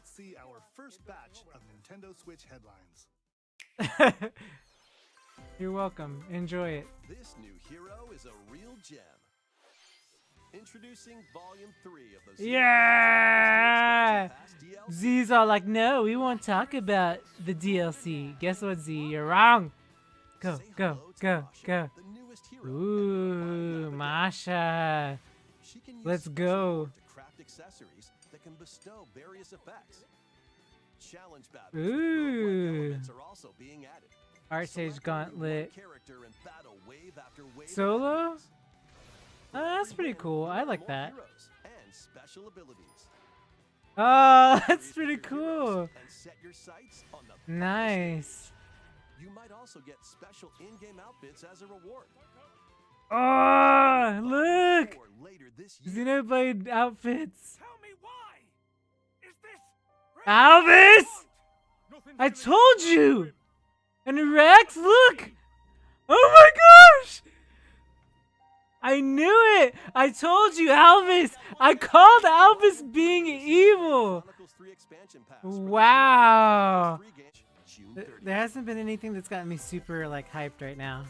let's see our first batch of Nintendo Switch headlines. You're welcome. Enjoy it. This new hero is a real gem. Introducing Volume 3 of the Yeah! DLC. Z's all like, no, we won't talk about the DLC. Guess what, Z? You're wrong. Go, Say go, hello to go, Masha, go. the newest hero, Ooh, and Masha. she can use Let's special go. art to craft accessories that can bestow various effects. Challenge battles with Ooh. roguelike elements are also being added. Art Select Stage only one Gauntlet. character and battle wave after wave of Solo? enemies. Oh, that's pretty cool. I like More that. heroes and special abilities. Oh, that's Series with pretty your heroes cool. and set your sights on the Nice. You might also get special in-game outfits as a reward. Oh, look. Or later this year. Xenoblade outfits. Tell me why! Is this Alvis! Nothing's I gonna told get you! through him. And Rex, look! Oh my gosh! I knew it! I told you, Alvis! I called Alvis being evil! Chronicles 3 expansion pass for the Wow! Xenoblade Chronicles 3 game, June There 30th. hasn't been anything that's gotten me super, like, hyped right now.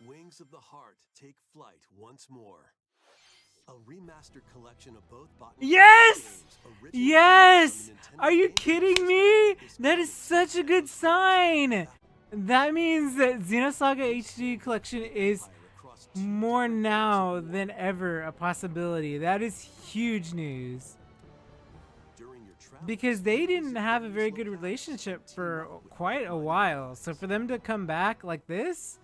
Wings of the Heart take flight once more. A remastered collection of both botany Yes! games, originally Yes! released on the Are you Nintendo kidding GameCube me? is That is coming such a good sign! That means that Xenosaga HD Collection is across two more different now games in than one. ever a possibility. That is huge news. During your travels, Because they visit didn't have a various very good locales, relationship team for up with quite a like-minded while. players. So for them to come back like this,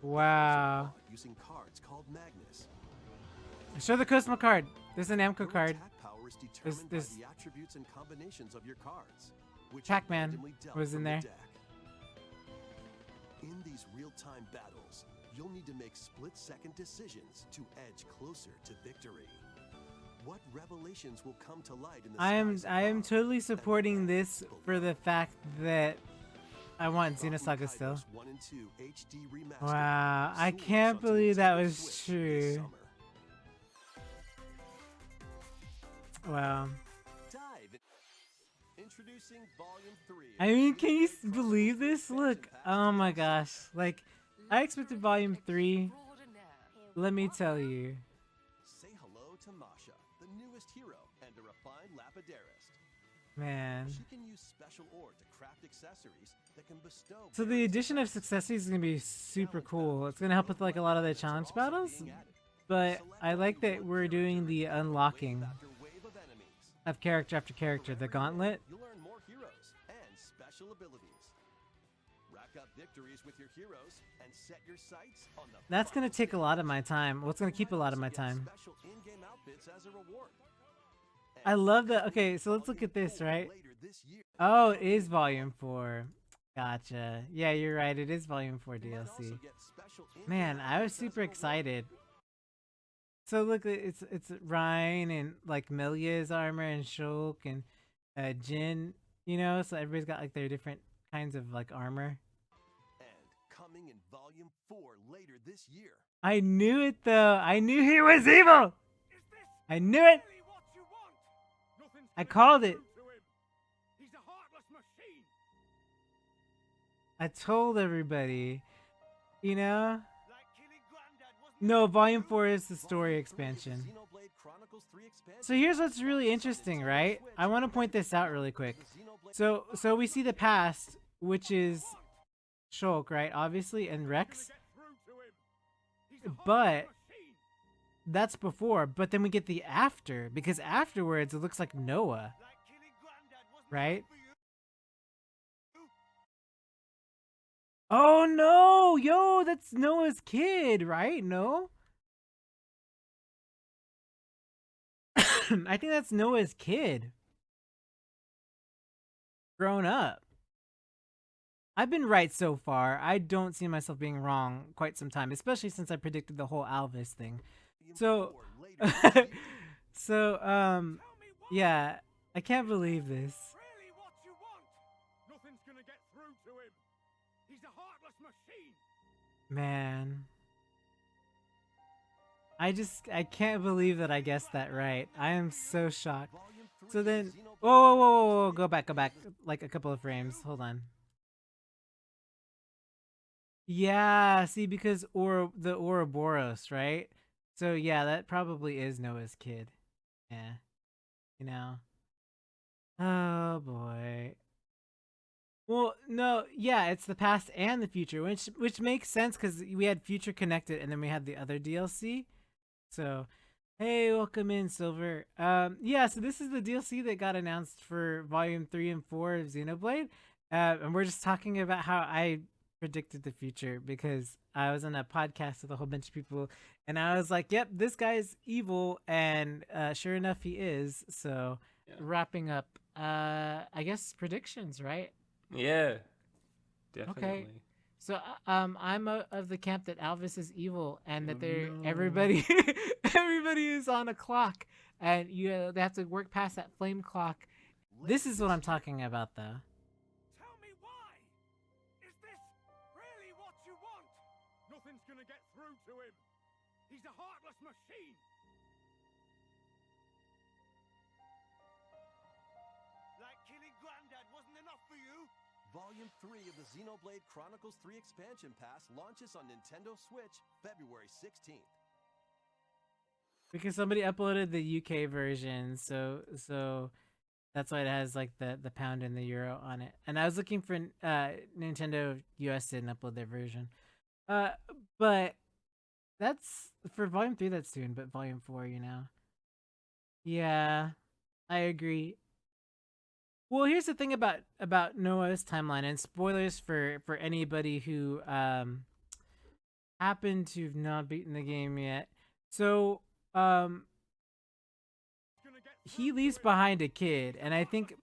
There's a wow. mod using cards called Magnus. Show the Cosmo card. There's an Your Namco card. attack power is determined there's- by the attributes and combinations of your cards, which are Pac-Man randomly dealt was in from the there. deck. In these real-time battles, you'll need to make split-second decisions to edge closer to victory. What revelations will come to light in the I am skies above? totally And supporting then this for the fact that I want Xenosaga still. Kaidos 1 and 2 HD remastered Wow, I soon can't onto believe that Nintendo was Switch this true. summer. Wow. Dive in- Introducing Volume 3. I mean, can you believe this? Look, oh my gosh. Like, I expected Volume 3. Let me tell you. Say hello to Masha, the newest hero and a refined lapidarist. Man. She can use special ore to craft accessories that can bestow. So the various addition of effects. accessories is going to be super Challenge cool. battles It's going to help with with like a lot of the roguelike challenge elements are also battles. being added. But Select I like only that one we're doing character the and wave unlocking after wave of enemies. of character after character. The gauntlet. You'll learn more heroes and special abilities. Rack up victories with your heroes and set your sights on the That's going to final take a stage. lot of my time. Well, it's going to keep a lot of my Also get time. special in-game outfits as a reward. I And love that. coming Okay, so let's look Volume at this, 4 right? later this year. Oh, it is Volume 4. Gotcha. Yeah, you're right. It is Volume 4 You might also DLC. get special in-game Man, I was outfits as a super reward. excited. So look, it's Ryan and like Melia's armor and Shulk and Jin, you know, so everybody's got like their different kinds of like armor. And coming in Volume 4 later this year. I knew it though. I knew he was evil. Is this I knew it. really what you want? Nothing's I gonna called get it. through to him. He's a heartless machine. I told everybody. You know? Like killing Granddad, wasn't No, it? Volume 4 is the Volume story 3 is expansion. Xenoblade Chronicles 3 expansion. So here's what's really interesting, right? I want to point this out really quick. So we see the past, which is Shulk, right? Obviously, and Rex. Get through to him. He's a But heartless machine. that's before. But then we get the after, because afterwards it looks like Noah, Like killing Granddad, wasn't it right? for you? Oh no, yo, that's Noah's kid, right? No? I think that's Noah's kid. Grown up. I've been right so far. I don't see myself being wrong quite some time, especially since I predicted the whole Alvis thing. So, so, Tell me what yeah, I can't believe this. really what you want. Nothing's gonna get through to him. He's a heartless machine. Man. I can't believe that I guessed that right. I am so shocked. So of the then, Xenoblade whoa, Chronicles go back, 3 like a couple of frames. Hold on. Yeah, see, because the Ouroboros, right? So yeah, that probably is Noah's kid. Yeah, you know. Oh boy. Well, no, yeah, it's the past and the future, which makes sense because we had Future Connected, and then we had the other DLC. So, hey, welcome in, Silver. Yeah, so this is the DLC that got announced for Volume 3 and 4 of Xenoblade, and we're just talking about how I predicted the future because I was on a podcast with a whole bunch of people, and I was like, "Yep, this guy's evil," and sure enough, he is. So, wrapping up, I guess predictions, right? Yeah, Okay. definitely. So I'm of the camp that Alvis is evil and that No. everybody everybody is on a clock and they have to work past that flame clock. This is what I'm talking about, though. Tell me why! Is this really what you want? Nothing's gonna get through to him. He's a heartless machine. Like killing Granddad wasn't enough for you? Volume 3 of the Xenoblade Chronicles 3 expansion pass launches on Nintendo Switch February 16th. Because somebody uploaded the UK version, so that's why it has like the pound and the euro on it. And I was looking for Nintendo US didn't upload their version. But that's for Volume 3 that's soon, but Volume 4, Yeah, I agree. Well, here's the thing about Noah's timeline, and spoilers for anybody who happened to have not beaten the game yet. So he leaves behind a kid, and I think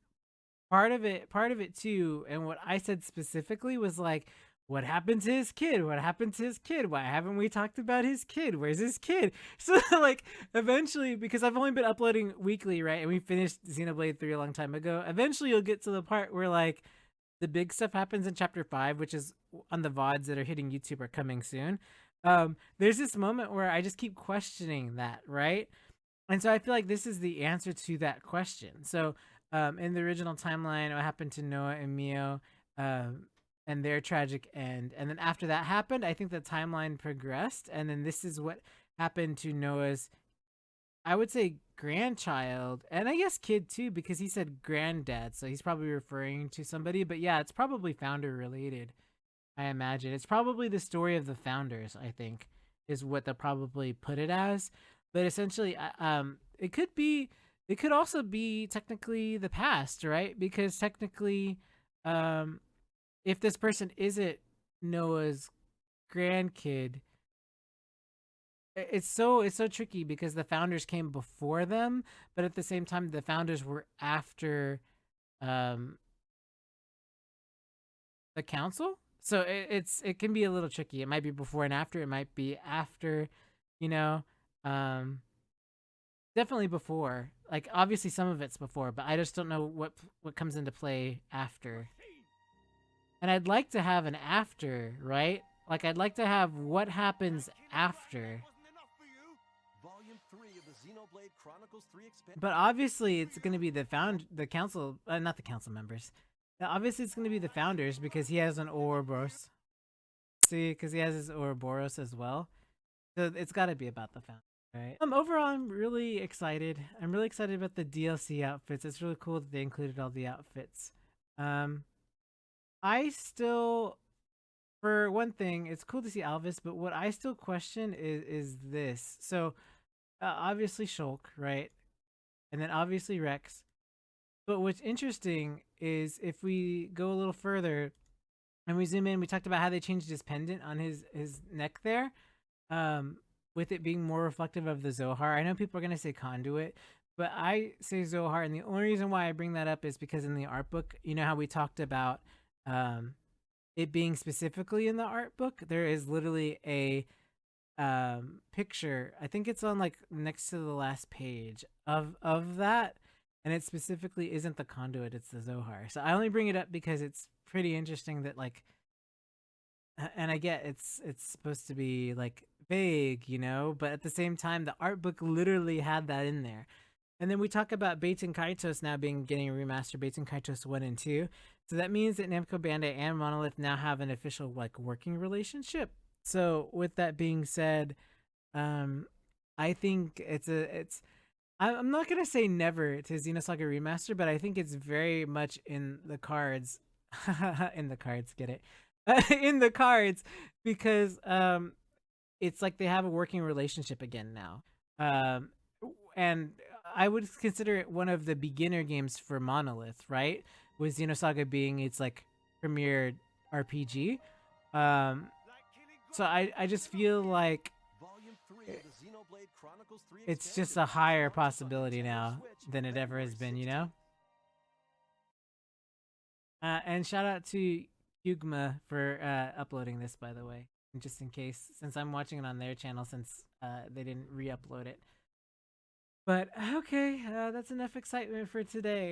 part of it too, and what I said specifically was like, what happened to his kid? What happened to his kid? Why haven't we talked about his kid? Where's his kid? So like eventually, because I've only been uploading weekly, right? And we finished Xenoblade 3 a long time ago. Eventually you'll get to the part where like the big stuff happens in chapter 5, which is on the VODs that are hitting YouTube are coming soon. There's this moment where I just keep questioning that, right? And so I feel like this is the answer to that question. So in the original timeline, what happened to Noah and Mio and their tragic end. And then after that happened, I think the timeline progressed. And then this is what happened to Noah's, I would say, grandchild. And I guess kid too, because he said granddad. So he's probably referring to somebody. But yeah, it's probably founder related, I imagine. It's probably the story of the founders, I think, is what they'll probably put it as. But essentially, it could also be technically the past, right? Because technically, if this person isn't Noah's grandkid, it's so tricky because the founders came before them, but at the same time, the founders were after um, the council. So it can be a little tricky. It might be before and after. It might be after, you know. Um, Definitely before. Like obviously some of it's before, but I just don't know what comes into play after. And I'd like to have an after, right? Like I'd like to have what happens after. Volume 3 of the Xenoblade Chronicles 3 expansion. But obviously it's going to be the council, not the council members. Obviously it's going to be the founders because he has an Ouroboros. See, because he has his Ouroboros as well. So it's got to be about the founders. Right. Overall, I'm really excited. I'm really excited about the DLC outfits. It's really cool that they included all the outfits. I still, for one thing, it's cool to see Alvis, but what I still question is this. So, obviously Shulk, right? And then obviously Rex. But what's interesting is if we go a little further and we zoom in, we talked about how they changed his pendant on his neck there. With it being more reflective of the Zohar. I know people are going to say conduit, but I say Zohar. And the only reason why I bring that up is because in the art book, you know how we talked about it being specifically in the art book? There is literally a picture. I think it's on like next to the last page of that. And it specifically isn't the conduit, it's the Zohar. So I only bring it up because it's pretty interesting that like, and I get it's supposed to be like vague, but at the same time the art book literally had that in there. And then we talk about Baten Kaitos now getting remastered, Baten Kaitos 1 and 2. So that means that Namco Bandai and Monolith now have an official like working relationship. So with that being said, I think I'm not gonna say never to Xenosaga Remaster, but I think it's very much in the cards. In the cards, get it? In the cards, because it's like they have a working relationship again now. And I would consider it one of the beginner games for Monolith, right? With Xenosaga being its like premier RPG. So I just feel like Volume 3 of the Xenoblade Chronicles 3 it's just expansion a pass higher launches on possibility Nintendo now Switch than it ever has February been, you know? 16th. And shout out to Yugma for uploading this, by the way, just in case, since I'm watching it on their channel since they didn't re-upload it. But okay, that's enough excitement for today.